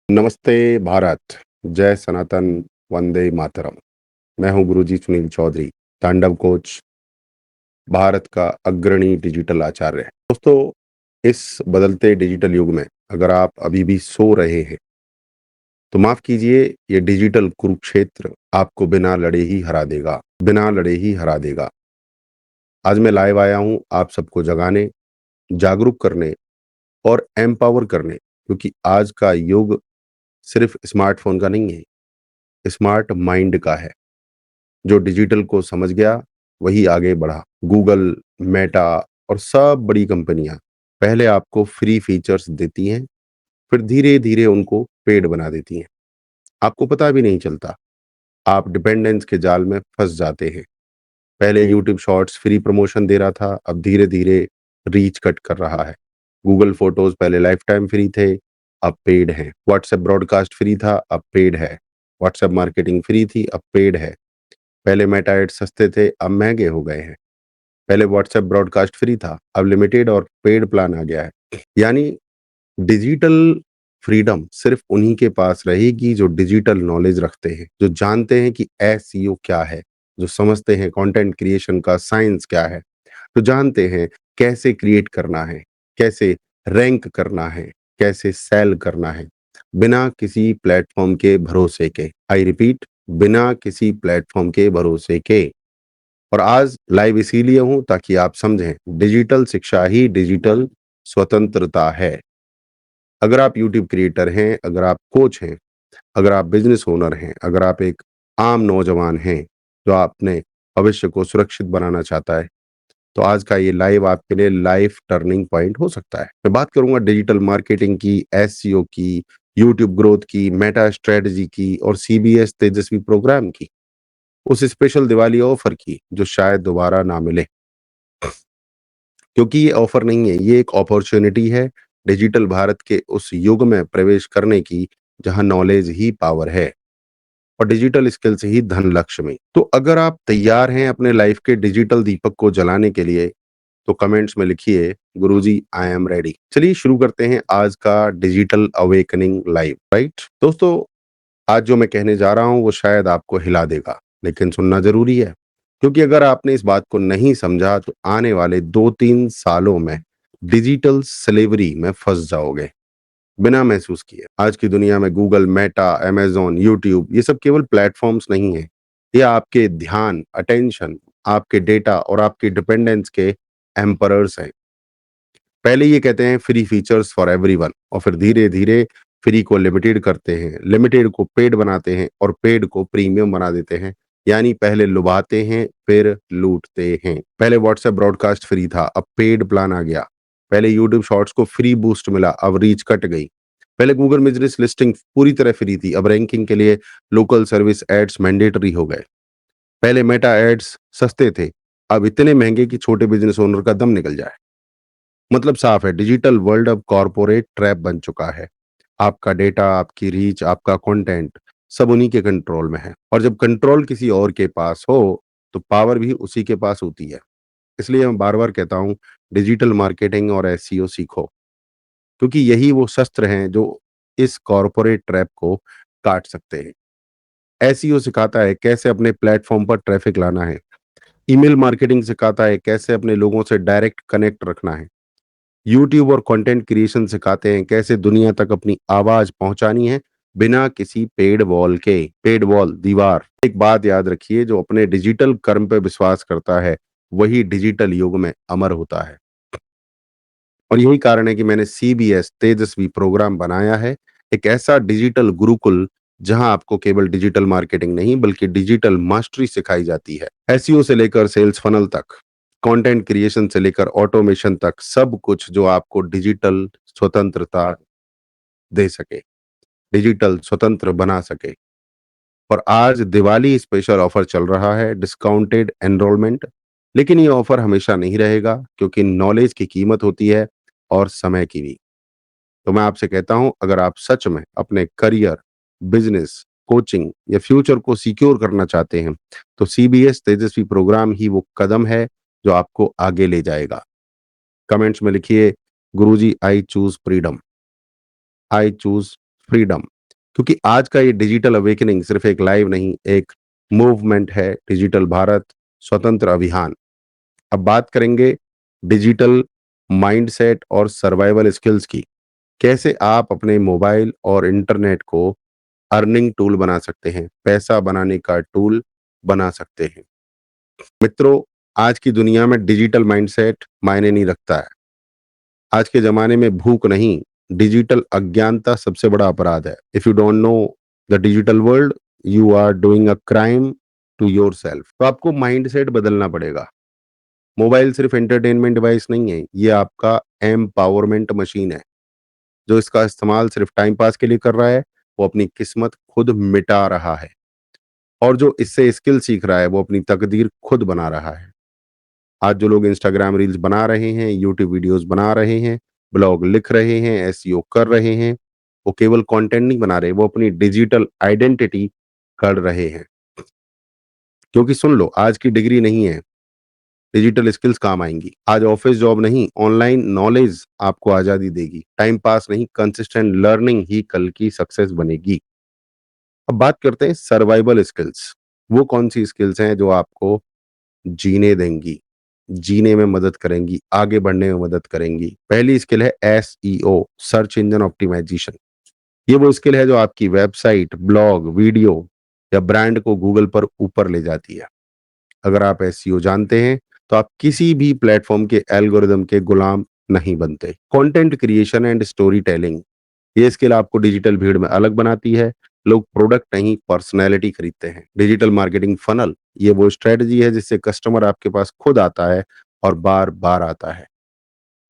नमस्ते भारत, जय सनातन, वंदे मातरम। मैं हूं गुरुजी सुनील चौधरी, तांडव कोच, भारत का अग्रणी डिजिटल आचार्य। दोस्तों, इस बदलते डिजिटल युग में अगर आप अभी भी सो रहे हैं तो माफ कीजिए, ये डिजिटल कुरुक्षेत्र आपको बिना लड़े ही हरा देगा, बिना लड़े ही हरा देगा। आज मैं लाइव आया हूं आप सबको जगाने, जागरूक करने और एम्पावर करने, क्योंकि आज का युग सिर्फ स्मार्टफोन का नहीं है, स्मार्ट माइंड का है। जो डिजिटल को समझ गया वही आगे बढ़ा। गूगल, मेटा और सब बड़ी कंपनियां पहले आपको फ्री फीचर्स देती हैं, फिर धीरे धीरे उनको पेड बना देती हैं। आपको पता भी नहीं चलता, आप डिपेंडेंस के जाल में फंस जाते हैं। पहले यूट्यूब शॉर्ट्स फ्री प्रमोशन दे रहा था, अब धीरे धीरे रीच कट कर रहा है। गूगल फोटोज पहले लाइफ टाइम फ्री थे, अब पेड है। व्हाट्सएप ब्रॉडकास्ट फ्री था, अब पेड है। व्हाट्सएप मार्केटिंग फ्री थी, अब पेड है। पहले मेटा एड्स सस्ते थे, अब महंगे हो गए हैं। पहले व्हाट्सएप ब्रॉडकास्ट फ्री था, अब लिमिटेड और पेड प्लान आ गया है। यानी डिजिटल फ्रीडम सिर्फ उन्हीं के पास रहेगी जो डिजिटल नॉलेज रखते हैं, जो जानते हैं कि एसईओ क्या है, जो समझते हैं कंटेंट क्रिएशन का साइंस क्या है, जो जानते हैं कैसे क्रिएट करना है, कैसे रैंक करना है, कैसे सेल करना है, बिना किसी प्लेटफॉर्म के भरोसे के। आई रिपीट, बिना किसी प्लेटफॉर्म के भरोसे के। और आज लाइव इसीलिए हूं ताकि आप समझें, डिजिटल शिक्षा ही डिजिटल स्वतंत्रता है। अगर आप यूट्यूब क्रिएटर हैं, अगर आप कोच हैं, अगर आप बिजनेस ओनर हैं, अगर आप एक आम नौजवान हैं जो अपने भविष्य को सुरक्षित बनाना चाहता है, तो आज का ये लाइव आपके लिए लाइफ टर्निंग पॉइंट हो सकता है। मैं बात करूंगा डिजिटल मार्केटिंग की, एसईओ की, यूट्यूब ग्रोथ की, मेटा स्ट्रेटजी की और सीबीएस तेजस्वी प्रोग्राम की, उस स्पेशल दिवाली ऑफर की जो शायद दोबारा ना मिले। क्योंकि ये ऑफर नहीं है, ये एक अपॉर्चुनिटी है डिजिटल भारत के उस युग में प्रवेश करने की जहां नॉलेज ही पावर है और डिजिटल स्किल्स ही धन लक्ष्मी। तो अगर आप तैयार हैं अपने लाइफ के डिजिटल दीपक को जलाने के लिए, तो कमेंट्स में लिखिए, गुरुजी आई एम रेडी। चलिए शुरू करते हैं आज का डिजिटल अवेकनिंग लाइव। राइट दोस्तों, आज जो मैं कहने जा रहा हूं वो शायद आपको हिला देगा, लेकिन सुनना जरूरी है। क्योंकि अगर आपने इस बात को नहीं समझा तो आने वाले 2-3 सालों में डिजिटल स्लेवरी में फंस जाओगे बिना महसूस किए। आज की दुनिया में गूगल, मेटा, अमेज़न, यूट्यूब ये सब केवल प्लेटफॉर्म्स नहीं है, ये आपके ध्यान, अटेंशन, आपके डेटा और आपके डिपेंडेंस के एम्परर्स हैं। पहले ये कहते हैं फ्री फीचर्स फॉर एवरीवन, और फिर धीरे धीरे फ्री को लिमिटेड करते हैं, लिमिटेड को पेड बनाते हैं और पेड को प्रीमियम बना देते हैं। यानी पहले लुभाते हैं फिर लूटते हैं। पहले व्हाट्सएप ब्रॉडकास्ट फ्री था, अब पेड प्लान आ गया। पहले यूट्यूब शॉर्ट्स को फ्री बूस्ट मिला, अब रीच कट गई। पहले गूगल बिजनेस लिस्टिंग पूरी तरह फ्री थी, अब रैंकिंग के लिए लोकल सर्विस एड्स मैंडेटरी हो गए। पहले मेटा एड्स सस्ते थे, अब इतने महंगे कि छोटे बिजनेस ओनर का दम निकल जाए। मतलब साफ है, डिजिटल वर्ल्ड अब कॉरपोरेट ट्रैप बन चुका है। आपका डेटा, आपकी रीच, आपका कंटेंट सब उन्हीं के कंट्रोल में है, और जब कंट्रोल किसी और के पास हो तो पावर भी उसी के पास होती है। इसलिए मैं बार बार कहता हूं, डिजिटल मार्केटिंग और एसईओ सीखो, क्योंकि यही वो शस्त्र हैं जो इस कॉरपोरेट ट्रैप को काट सकते हैं। एसईओ सिखाता है कैसे अपने प्लेटफॉर्म पर ट्रैफिक लाना है। ईमेल मार्केटिंग सिखाता है कैसे अपने लोगों से डायरेक्ट कनेक्ट रखना है। यूट्यूब और कंटेंट क्रिएशन सिखाते हैं कैसे दुनिया तक अपनी आवाज पहुंचानी है बिना किसी पेड वॉल के। पेड वॉल, दीवार। एक बात याद रखिए, जो अपने डिजिटल कर्म पे विश्वास करता है वही डिजिटल युग में अमर होता है। और यही कारण है कि मैंने सीबीएस तेजस्वी प्रोग्राम बनाया है, एक ऐसा डिजिटल गुरुकुल जहां आपको केवल डिजिटल मार्केटिंग नहीं बल्कि डिजिटल मास्टरी सिखाई जाती है। एसईओ से लेकर सेल्स फनल तक, कंटेंट क्रिएशन से लेकर ऑटोमेशन तक, सब कुछ जो आपको डिजिटल स्वतंत्रता दे सके, डिजिटल स्वतंत्र बना सके। और आज दिवाली स्पेशल ऑफर चल रहा है, डिस्काउंटेड एनरोलमेंट। लेकिन ये ऑफर हमेशा नहीं रहेगा, क्योंकि नॉलेज की कीमत होती है और समय की भी। तो मैं आपसे कहता हूं, अगर आप सच में अपने करियर, बिजनेस, कोचिंग या फ्यूचर को सिक्योर करना चाहते हैं, तो सीबीएस तेजस्वी प्रोग्राम ही वो कदम है जो आपको आगे ले जाएगा। कमेंट्स में लिखिए, Guruji I choose freedom, I choose freedom. क्योंकि आज का ये डिजिटल अवेकनिंग सिर्फ एक लाइव नहीं, एक मूवमेंट है, डिजिटल भारत स्वतंत्र अभियान। अब बात करेंगे डिजिटल माइंडसेट और सर्वाइवल स्किल्स की। कैसे आप अपने मोबाइल और इंटरनेट को अर्निंग टूल बना सकते हैं, पैसा बनाने का टूल बना सकते हैं। मित्रों, आज की दुनिया में डिजिटल माइंडसेट मायने नहीं रखता है। आज के ज़माने में भूख नहीं, डिजिटल अज्ञानता सबसे बड़ा अपराध है। If you don't know the digital world, you are doing a crime to yourself. तो आपको माइंडसेट बदलना पड़ेगा। मोबाइल सिर्फ एंटरटेनमेंट डिवाइस नहीं है, ये आपका एम्पावरमेंट मशीन है। जो इसका इस्तेमाल सिर्फ टाइम पास के लिए कर रहा है, वो अपनी किस्मत खुद मिटा रहा है। और जो इससे स्किल सीख रहा है, वो अपनी तकदीर खुद बना रहा है। आज जो लोग इंस्टाग्राम रील्स बना रहे हैं, यूट्यूब वीडियोस बना रहे हैं, ब्लॉग लिख रहे हैं, एसईओ कर रहे हैं, वो केवल कंटेंट नहीं बना रहे, वो अपनी डिजिटल आइडेंटिटी कर रहे हैं। क्योंकि सुन लो, आज की डिग्री नहीं है, डिजिटल स्किल्स काम आएंगी। आज ऑफिस जॉब नहीं, ऑनलाइन नॉलेज आपको आजादी देगी। टाइम पास नहीं, कंसिस्टेंट लर्निंग ही कल की सक्सेस बनेगी। अब बात करते हैं सर्वाइवल स्किल्स। वो कौन सी स्किल्स हैं जो आपको जीने देंगी, जीने में मदद करेंगी, आगे बढ़ने में मदद करेंगी। पहली स्किल है एसईओ, सर्च इंजन ऑप्टिमाइजेशन। ये वो स्किल है जो आपकी वेबसाइट, ब्लॉग, वीडियो या ब्रांड को गूगल पर ऊपर ले जाती है। अगर आप एसईओ जानते हैं, तो आप किसी भी प्लेटफॉर्म के एल्गोरिदम के गुलाम नहीं बनते। Content creation and story telling, ये स्किल आपको डिजिटल भीड़ में अलग बनाती है। लोग प्रोडक्ट नहीं, पर्सनैलिटी खरीदते हैं। डिजिटल मार्केटिंग फनल, ये वो स्ट्रेटजी है जिससे कस्टमर आपके पास खुद आता है और बार बार आता है।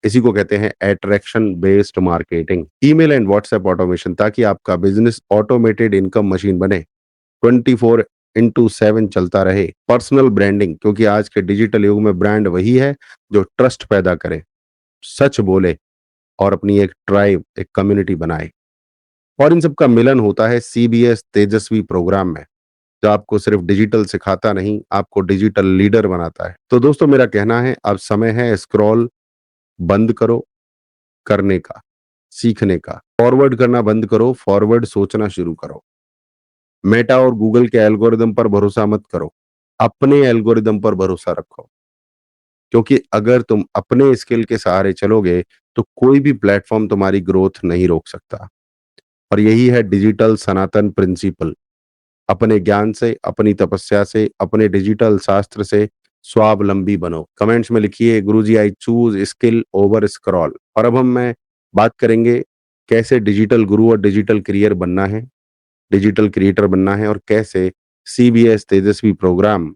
इसी को कहते हैं attraction based marketing. Email and WhatsApp automation, ताकि आपका बिजनेस ऑटोमेटेड इनकम मशीन बने, 24/7 चलता रहे। पर्सनल ब्रांडिंग, क्योंकि आज के डिजिटल युग में ब्रांड वही है जो ट्रस्ट पैदा करे, सच बोले और अपनी एक ट्राइब, एक कम्युनिटी बनाए। और इन सब का मिलन होता है सीबीएस तेजस्वी प्रोग्राम में, जो आपको सिर्फ डिजिटल सिखाता नहीं, आपको डिजिटल लीडर बनाता है। तो दोस्तों, मेरा कहना है, अब समय है स्क्रॉल बंद करो, करने का, सीखने का। फॉरवर्ड करना बंद करो, फॉरवर्ड सोचना शुरू करो। मेटा और गूगल के एल्गोरिदम पर भरोसा मत करो, अपने एल्गोरिदम पर भरोसा रखो। क्योंकि अगर तुम अपने स्किल के सहारे चलोगे, तो कोई भी प्लेटफॉर्म तुम्हारी ग्रोथ नहीं रोक सकता। और यही है डिजिटल सनातन प्रिंसिपल। अपने ज्ञान से, अपनी तपस्या से, अपने डिजिटल शास्त्र से स्वावलंबी बनो। कमेंट्स में लिखिए, Guruji I choose skill over scroll. और अब मैं बात करेंगे कैसे डिजिटल गुरु और डिजिटल करियर बनना है, डिजिटल क्रिएटर बनना है, और कैसे सीबीएस तेजस्वी प्रोग्राम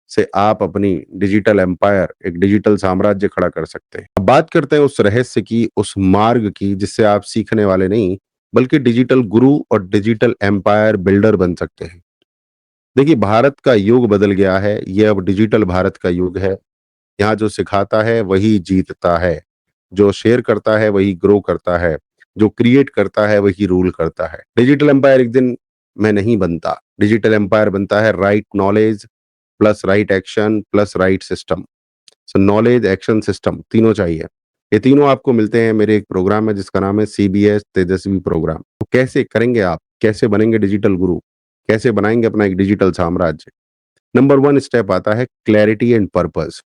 से आप अपनी डिजिटल एम्पायर, एक डिजिटल साम्राज्य खड़ा कर सकते हैं। अब बात करते हैं उस रहस्य की, उस मार्ग की, जिससे आप सीखने वाले नहीं, बल्कि डिजिटल गुरु और डिजिटल एम्पायर बिल्डर बन सकते हैं। देखिए, भारत का युग बदल गया है, ये अब डिजिटल भारत का युग है। यहाँ जो सिखाता है वही जीतता है, जो शेयर करता है वही ग्रो करता है, जो क्रिएट करता है वही रूल करता है। डिजिटल एम्पायर एक दिन में नहीं बनता, डिजिटल एम्पायर बनता है right knowledge plus right action plus right system. सो नॉलेज, एक्शन, सिस्टम, तीनों चाहिए। ये तीनों आपको मिलते हैं मेरे एक प्रोग्राम है जिसका नाम है सीबीएस तेजस्वी प्रोग्राम। तो कैसे करेंगे आप, कैसे बनेंगे डिजिटल गुरु, कैसे बनाएंगे अपना एक डिजिटल साम्राज्य? नंबर वन स्टेप आता है क्लैरिटी एंड पर्पस।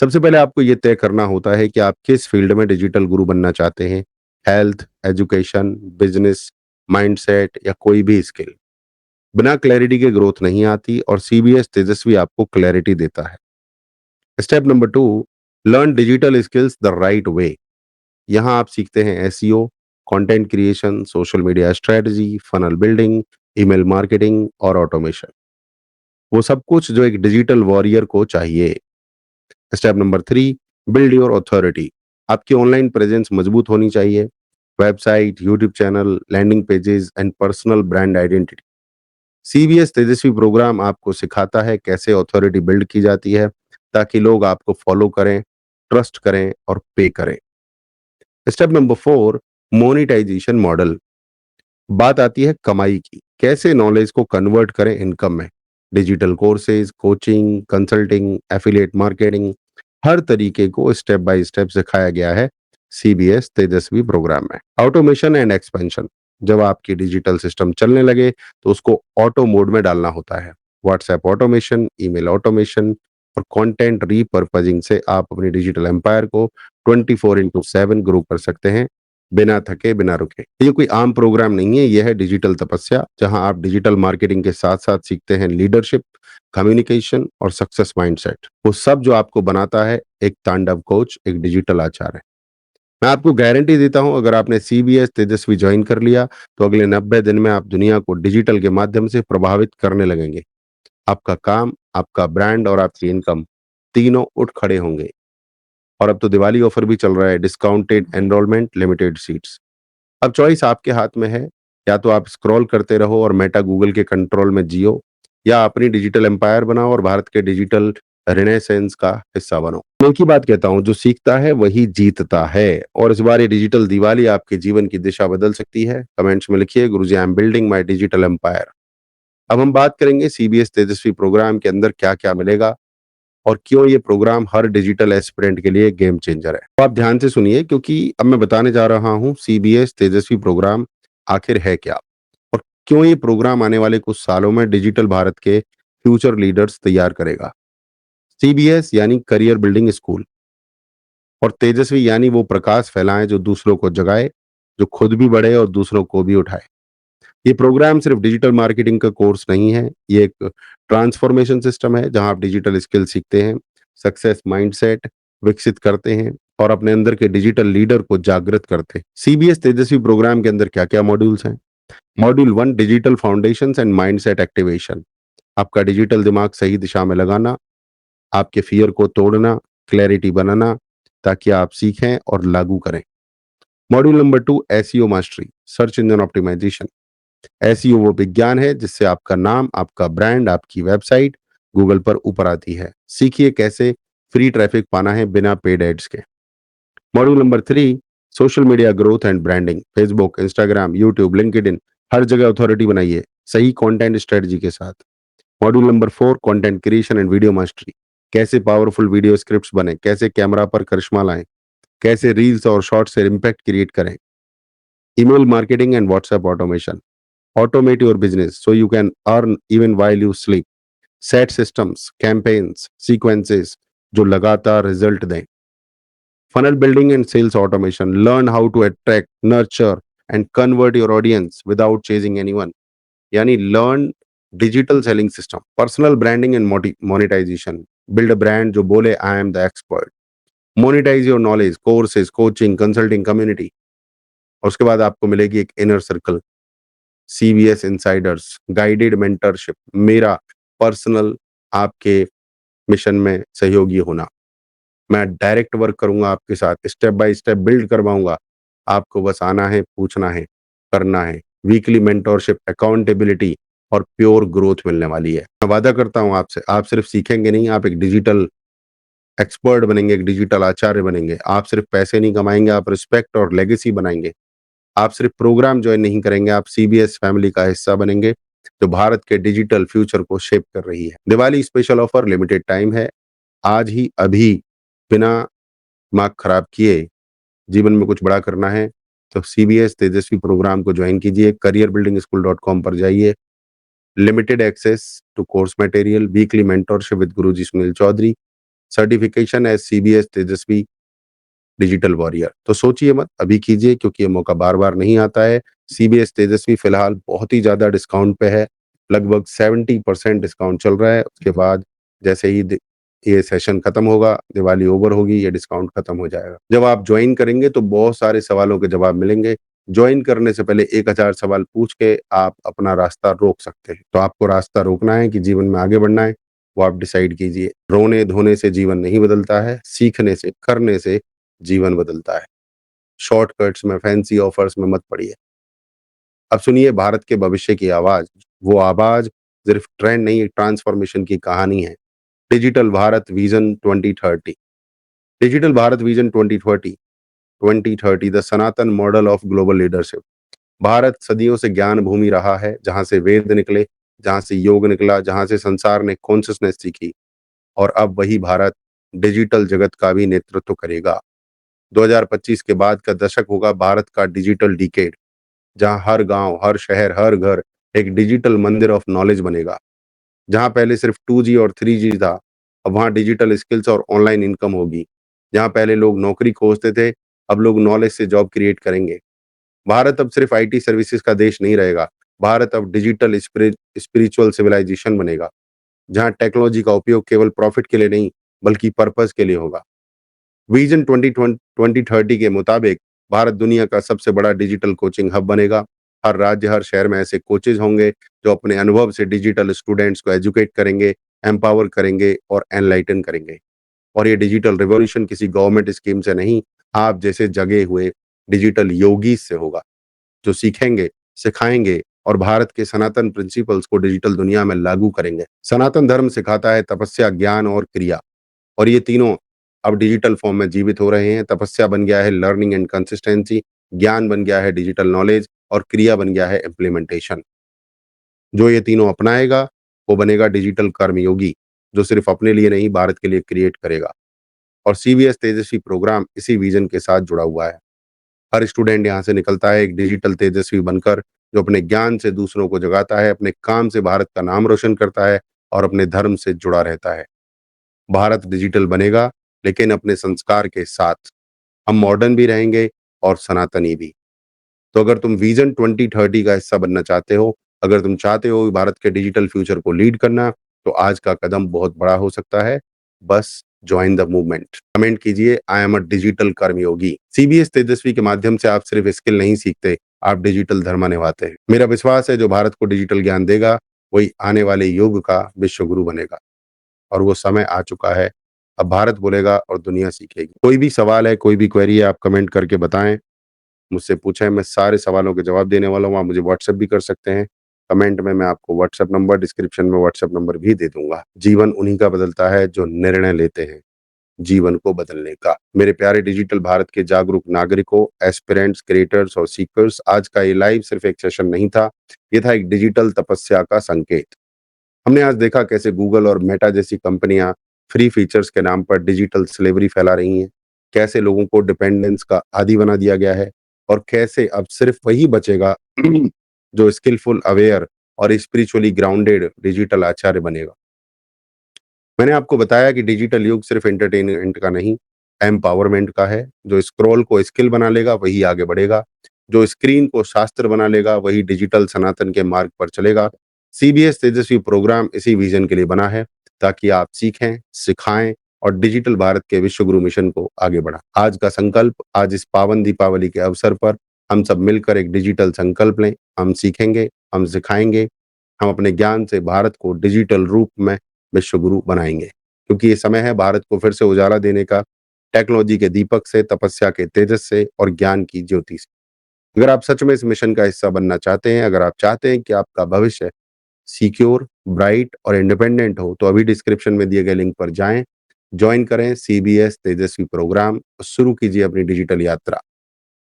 सबसे पहले आपको ये तय करना होता है कि आप किस फील्ड में डिजिटल गुरु बनना चाहते हैं। हेल्थ, एजुकेशन, बिजनेस, माइंडसेट या कोई भी स्किल। बिना क्लैरिटी के ग्रोथ नहीं आती, और सीबीएस तेजस्वी आपको क्लैरिटी देता है। Step number two, learn digital skills the right way. यहाँ आप सीखते हैं SEO, content creation, social media strategy, funnel building, email marketing और ऑटोमेशन। वो सब कुछ जो एक डिजिटल वॉरियर को चाहिए। Step number three, build your authority. आपकी ऑनलाइन प्रेजेंस मजबूत होनी चाहिए। Website, YouTube channel, landing pages and personal brand identity. CBS Tejashwi programme आपको सिखाता है कैसे अथॉरिटी बिल्ड की जाती है, ताकि लोग आपको फॉलो करें, ट्रस्ट करें और पे करें। Step number four, monetisation model. बात आती है कमाई की, कैसे नॉलेज को कन्वर्ट करें इनकम में। Digital courses, coaching, consulting, affiliate marketing, हर तरीके को स्टेप बाय स्टेप सिखाया गया है सीबीएस तेजस्वी प्रोग्राम में। ऑटोमेशन एंड एक्सपेंशन, जब आपकी डिजिटल सिस्टम चलने लगे तो उसको ऑटो मोड में डालना होता है। व्हाट्सएप ऑटोमेशन, ईमेल ऑटोमेशन और कंटेंट रीपर्पजिंग से आप अपनी डिजिटल एम्पायर को 24/7 ग्रो कर सकते हैं, बिना थके, बिना रुके। ये कोई आम प्रोग्राम नहीं है, यह है डिजिटल तपस्या, जहां आप डिजिटल मार्केटिंग के साथ-साथ सीखते हैं लीडरशिप, कम्युनिकेशन और सक्सेस माइंडसेट। वो सब जो आपको बनाता है एक तांडव कोच, एक डिजिटल आचार्य। मैं आपको गारंटी देता हूं, अगर आपने सीबीएस तेजस्वी ज्वाइन कर लिया, तो अगले 90 दिन में आप दुनिया को डिजिटल के माध्यम से प्रभावित करने लगेंगे। आपका काम, आपका ब्रांड और आपकी इनकम तीनों उठ खड़े होंगे। और अब तो दिवाली ऑफर भी चल रहा है, डिस्काउंटेड एनरोलमेंट, लिमिटेड सीट्स। अब चॉइस आपके हाथ में है, या तो आप स्क्रॉल करते रहो और मेटा गूगल के कंट्रोल में जियो, या अपनी डिजिटल एम्पायर बनाओ और भारत के डिजिटल रिनेसेंस का हिस्सा बनो। मैं एक ही बात कहता हूं, जो सीखता है वही जीतता है। और इस बार ये डिजिटल दिवाली आपके जीवन की दिशा बदल सकती है। कमेंट्स में लिखिए, Guruji I am building my digital empire. अब हम बात करेंगे सीबीएस तेजस्वी प्रोग्राम के अंदर क्या क्या मिलेगा और क्यों ये प्रोग्राम हर डिजिटल एस्पिरेंट के लिए गेम चेंजर है। तो आप ध्यान से सुनिए, क्योंकि अब मैं बताने जा रहा हूं सीबीएस तेजस्वी प्रोग्राम आखिर है क्या, और क्यों ये प्रोग्राम आने वाले कुछ सालों में डिजिटल भारत के फ्यूचर लीडर्स तैयार करेगा। सीबीएस यानी करियर बिल्डिंग स्कूल, और तेजस्वी यानी वो प्रकाश फैलाएं जो दूसरों को जगाए, जो खुद भी बढ़े और दूसरों को भी उठाए। ये प्रोग्राम सिर्फ डिजिटल मार्केटिंग का कोर्स नहीं है, ये एक ट्रांसफॉर्मेशन सिस्टम है, जहां आप डिजिटल स्किल सीखते हैं, सक्सेस माइंडसेट विकसित करते हैं और अपने अंदर के डिजिटल लीडर को जागृत करते हैं। सीबीएस तेजस्वी प्रोग्राम के अंदर क्या क्या मॉड्यूल्स हैं। Module 1, digital foundations and mindset activation. आपका डिजिटल दिमाग सही दिशा में लगाना, आपके फियर को तोड़ना, क्लैरिटी बनाना, ताकि आप सीखें और लागू करें। Module number 2, SEO mastery, search engine optimisation. SEO वो विज्ञान है जिससे आपका नाम, आपका ब्रांड, आपकी वेबसाइट गूगल पर ऊपर आती है। सीखिए कैसे फ्री ट्रैफिक पाना है बिना पेड एड्स के। Module number 3, social media growth and branding. Facebook, Instagram, YouTube, LinkedIn, हर जगह अथॉरिटी बनाइए सही कंटेंट स्ट्रेटजी के साथ। Module number 4, content creation and video mastery. कैसे पावरफुल वीडियो स्क्रिप्ट्स बने, कैसे कैमरा पर करिश्मा लाएं, कैसे रील्स और शॉर्ट से इम्पैक्ट क्रिएट करें। Email marketing and WhatsApp automation. Automate your business so you can earn even while you sleep. Set systems, campaigns, sequences जो लगातार रिजल्ट दें। Funnel building and sales automation. Learn how to attract, nurture and convert your audience without chasing anyone. यानी learn digital selling system. Personal branding and monetization. Build a brand जो बोले I am the expert. Monetize your knowledge, courses, coaching, consulting, community. और उसके बाद आपको मिलेगी एक inner circle, CBS Insiders, guided mentorship, मेरा पर्सनल आपके मिशन में सहयोगी होना। मैं डायरेक्ट वर्क करूंगा आपके साथ, स्टेप बाय स्टेप बिल्ड करवाऊंगा। आपको बस आना है, पूछना है, करना है। वीकली मेंटरशिप, अकाउंटेबिलिटी और प्योर ग्रोथ मिलने वाली है। मैं वादा करता हूं आपसे, आप सिर्फ सीखेंगे नहीं, आप एक डिजिटल एक्सपर्ट बनेंगे, एक डिजिटल आचार्य बनेंगे। आप सिर्फ पैसे नहीं कमाएंगे, आप रिस्पेक्ट और लेगेसी बनाएंगे। आप सिर्फ प्रोग्राम ज्वाइन नहीं करेंगे, आप सीबीएस फैमिली का हिस्सा बनेंगे, जो भारत के डिजिटल फ्यूचर को शेप कर रही है। Diwali special offer, limited time है। आज ही, अभी, बिना दिमाग खराब किए जीवन में कुछ बड़ा करना है तो सीबीएस तेजस्वी प्रोग्राम को ज्वाइन कीजिए। careerbuildingschool.com पर जाइए। Limited access to course material, weekly mentorship with Guruji Sunil Chaudhary, certification as CBS Tejaswi digital warrior. तो सोचिए मत, अभी कीजिए, क्योंकि ये मौका बार बार नहीं आता है। सीबीएस तेजस्वी फिलहाल बहुत ही ज्यादा डिस्काउंट पे है, लगभग 70% डिस्काउंट चल रहा है। उसके बाद जैसे ही ये सेशन खत्म होगा, दिवाली ओवर होगी, ये डिस्काउंट खत्म हो जाएगा। जब आप ज्वाइन करेंगे तो बहुत सारे सवालों के जवाब मिलेंगे। ज्वाइन करने से पहले 1000 सवाल पूछ के आप अपना रास्ता रोक सकते हैं। तो आपको रास्ता रोकना है कि जीवन में आगे बढ़ना है, वो आप डिसाइड कीजिए। रोने धोने से जीवन नहीं बदलता है, सीखने से, करने से जीवन बदलता है। शॉर्टकट्स में, फैंसी ऑफर्स में मत पड़िए। अब सुनिए भारत के भविष्य की आवाज। वो आवाज सिर्फ ट्रेंड नहीं, एक ट्रांसफॉर्मेशन की कहानी है। Digital Bharat vision 2030। Digital Bharat vision 2030 the Sanatan model of global leadership. Bharat सदियों से ज्ञान भूमि रहा है, जहां से वेद निकले, जहां से योग निकला, जहां से संसार ने कॉन्शियसनेस सीखी। और अब वही भारत डिजिटल जगत का भी नेतृत्व करेगा। 2025 के बाद का दशक होगा भारत का डिजिटल डिकेड। जहाँ हर गांव, हर शहर, हर घर एक डिजिटल मंदिर ऑफ नॉलेज बनेगा। जहाँ पहले सिर्फ 2G और 3G था, अब वहाँ डिजिटल स्किल्स और ऑनलाइन इनकम होगी। जहाँ पहले लोग नौकरी खोजते थे, अब लोग नॉलेज से जॉब क्रिएट करेंगे। भारत अब सिर्फ आईटी सर्विसेज का देश नहीं रहेगा, भारत अब डिजिटल स्पिरिचुअल सिविलाइजेशन बनेगा, जहाँ टेक्नोलॉजी का उपयोग केवल प्रॉफिट के लिए नहीं, बल्कि पर्पस के लिए होगा। विजन 2030 के मुताबिक भारत दुनिया का सबसे बड़ा डिजिटल कोचिंग हब बनेगा। हर राज्य, हर शहर में ऐसे कोचेज होंगे जो अपने अनुभव से डिजिटल स्टूडेंट्स को एजुकेट करेंगे, एम्पावर करेंगे और एनलाइटन करेंगे। और ये डिजिटल रिवॉल्यूशन किसी गवर्नमेंट स्कीम से नहीं, आप जैसे जगे हुए डिजिटल योगी से होगा, जो सीखेंगे, सिखाएंगे और भारत के सनातन प्रिंसिपल्स को डिजिटल दुनिया में लागू करेंगे। सनातन धर्म सिखाता है तपस्या, ज्ञान और क्रिया, और ये तीनों अब डिजिटल फॉर्म में जीवित हो रहे हैं। तपस्या बन गया है लर्निंग एंड कंसिस्टेंसी, ज्ञान बन गया है डिजिटल नॉलेज और क्रिया बन गया है इम्प्लीमेंटेशन। जो ये तीनों अपनाएगा वो बनेगा डिजिटल कर्मयोगी, जो सिर्फ अपने लिए नहीं, भारत के लिए क्रिएट करेगा। और सीबीएस तेजस्वी प्रोग्राम इसी विजन के साथ जुड़ा हुआ है। हर स्टूडेंट यहाँ से निकलता है एक डिजिटल तेजस्वी बनकर, जो अपने ज्ञान से दूसरों को जगाता है, अपने काम से भारत का नाम रोशन करता है और अपने धर्म से जुड़ा रहता है। भारत डिजिटल बनेगा, लेकिन अपने संस्कार के साथ। हम मॉडर्न भी रहेंगे और सनातनी भी। तो अगर तुम विजन 2030 का हिस्सा बनना चाहते हो, अगर तुम चाहते हो कि भारत के डिजिटल फ्यूचर को लीड करना, तो आज का कदम बहुत बड़ा हो सकता है। बस ज्वाइन द मूवमेंट। कमेंट कीजिए, I am a digital karmayogi. CBS Tejasvi के माध्यम से आप सिर्फ स्किल नहीं सीखते, आप डिजिटल धर्म निभाते हैं। मेरा विश्वास है जो भारत को डिजिटल ज्ञान देगा, वही आने वाले युग का विश्व गुरु बनेगा। और वो समय आ चुका है। अब भारत बोलेगा और दुनिया सीखेगी। कोई भी सवाल है, कोई भी क्वेरी है, आप कमेंट करके बताएं, मुझसे पूछें। मैं सारे सवालों के जवाब देने वाला हूँ। आप मुझे व्हाट्सएप भी कर सकते हैं। कमेंट में मैं आपको व्हाट्सएप नंबर, डिस्क्रिप्शन में व्हाट्सएप नंबर भी दे दूंगा। जीवन उन्हीं का बदलता है जो निर्णय लेते हैं जीवन को बदलने का। मेरे प्यारे डिजिटल भारत के जागरूक नागरिकों, एस्पिरेंट्स, क्रिएटर्स और सीकर्स, आज का ये लाइव सिर्फ एक सेशन नहीं था, ये था एक डिजिटल तपस्या का संकेत। हमने आज देखा कैसे गूगल और मेटा जैसी कंपनियां फ्री फीचर्स के नाम पर डिजिटल स्लेवरी फैला रही हैं, कैसे लोगों को डिपेंडेंस का आदी बना दिया गया है, और कैसे अब सिर्फ वही बचेगा जो स्किलफुल, अवेयर और स्पिरिचुअली ग्राउंडेड डिजिटल आचार्य बनेगा। मैंने आपको बताया कि डिजिटल युग सिर्फ एंटरटेनमेंट का नहीं, एम्पावरमेंट का है। जो स्क्रॉल को स्किल बना लेगा वही आगे बढ़ेगा, जो स्क्रीन को शास्त्र बना लेगा वही डिजिटल सनातन के मार्ग पर चलेगा। सीबीएस तेजस्वी प्रोग्राम इसी विजन के लिए बना है, ताकि आप सीखें, सिखाएं और डिजिटल भारत के विश्व गुरु मिशन को आगे बढ़ा। आज का संकल्प, आज इस पावन दीपावली के अवसर पर हम सब मिलकर एक डिजिटल संकल्प लें। हम सीखेंगे, हम सिखाएंगे, हम अपने ज्ञान से भारत को डिजिटल रूप में विश्व गुरु बनाएंगे, क्योंकि ये समय है भारत को फिर से उजाला देने का, टेक्नोलॉजी के दीपक से, तपस्या के तेजस से और ज्ञान की ज्योति से। अगर आप सच में इस मिशन का हिस्सा बनना चाहते हैं, अगर आप चाहते हैं कि आपका भविष्य सिक्योर, ब्राइट और इंडिपेंडेंट हो, तो अभी डिस्क्रिप्शन में दिए गए लिंक पर जाएं, ज्वाइन करें सीबीएस तेजस्वी प्रोग्राम और शुरू कीजिए अपनी डिजिटल यात्रा।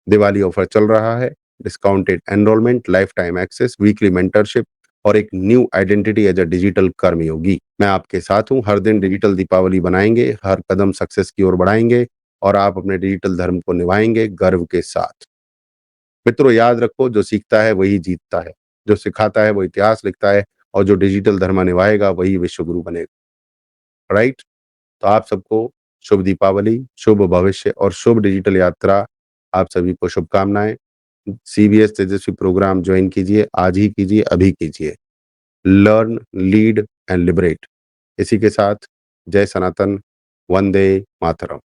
दिवाली ऑफर चल रहा है, discounted enrolment, life time access, weekly mentorship और एक new identity as a digital karmayogi. मैं आपके साथ हूँ। हर दिन डिजिटल दीपावली बनाएंगे, हर कदम सक्सेस की ओर बढ़ाएंगे और आप अपने डिजिटल धर्म को निभाएंगे गर्व के साथ। मित्रों, याद रखो, जो सीखता है वही जीतता है, जो सिखाता है वो इतिहास लिखता है और जो डिजिटल धर्म निभाएगा वही विश्व गुरु बनेगा। राइट? तो आप सबको शुभ दीपावली, शुभ भविष्य और शुभ डिजिटल यात्रा। आप सभी को शुभकामनाएं। सीबीएस तेजस्वी प्रोग्राम ज्वाइन कीजिए, आज ही कीजिए, अभी कीजिए। Learn, lead and liberate. इसी के साथ जय सनातन, वंदे मातरम।